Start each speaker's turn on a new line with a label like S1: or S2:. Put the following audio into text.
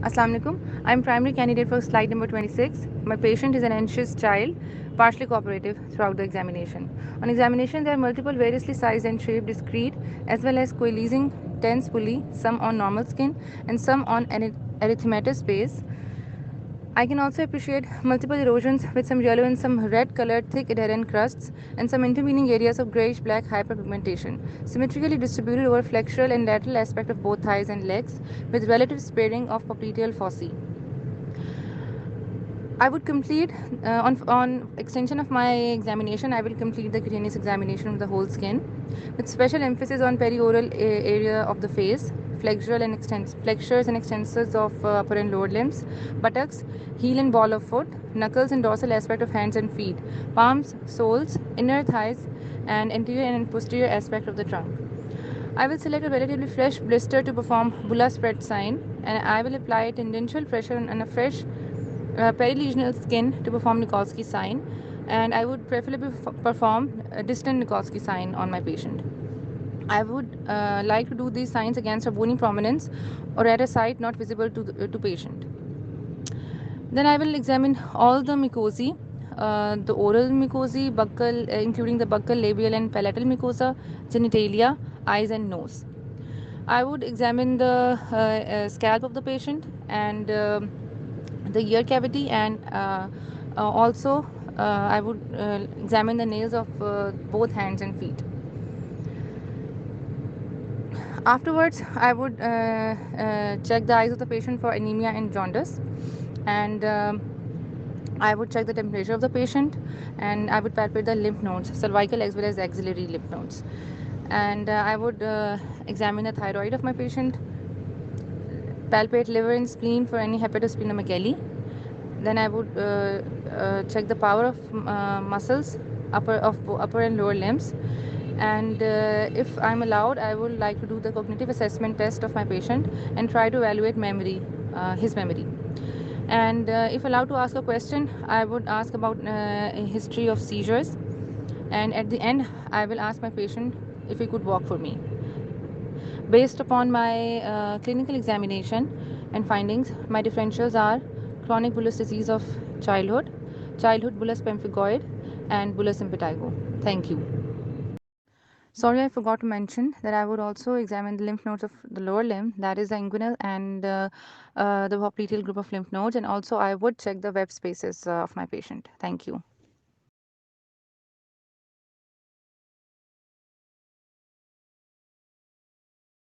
S1: Assalamu alaikum. I'm primary candidate for slide number 26. My patient is an anxious child, partially cooperative throughout the examination. On examination, there are multiple variously sized and shaped discrete as well as coalescing tense pulley, some on normal skin and some on erythematous space. I can also appreciate multiple erosions with some yellow and some red colored thick adherent crusts and some intervening areas of grayish black hyperpigmentation, symmetrically distributed over flexural and lateral aspect of both thighs and legs with relative sparing of popliteal foci. I would complete on extension of my examination. I will complete the cutaneous examination of the whole skin, with special emphasis on perioral area of the face, flexures and extensors of upper and lower limbs, buttocks, heel and ball of foot, knuckles and dorsal aspect of hands and feet, palms, soles, inner thighs, and anterior and posterior aspect of the trunk. I will select a relatively fresh blister to perform bulla spread sign, and I will apply tendential pressure on a fresh perilesional skin to perform Nikolsky sign, and I would preferably perform a distant Nikolsky sign on my patient. I would like to do these signs against a bony prominence or at a site not visible to patient. Then I will examine all the mucosae, the oral mucosae, buccal, including the buccal, labial, and palatal mucosa, genitalia, eyes, and nose. I would examine the scalp of the patient and the ear cavity, and also I would examine the nails of both hands and feet. Afterwards, I would check the eyes of the patient for anemia and jaundice, and I would check the temperature of the patient, and I would palpate the lymph nodes, cervical as well as axillary lymph nodes. And I would examine the thyroid of my patient, palpate liver and spleen for any hepatosplenomegaly. Then I would check the power of muscles, upper and lower limbs. And if I'm allowed, I would like to do the cognitive assessment test of my patient and try to evaluate memory, his memory. And if allowed to ask a question, I would ask about a history of seizures. And at the end, I will ask my patient if he could walk for me. Based upon my clinical examination and findings, my differentials are chronic bullous disease of childhood, childhood bullous pemphigoid, and bullous impetigo. Thank you. Sorry, I forgot to mention that I would also examine the lymph nodes of the lower limb, that is the inguinal and the popliteal group of lymph nodes, and also I would check the web spaces of my patient. Thank you.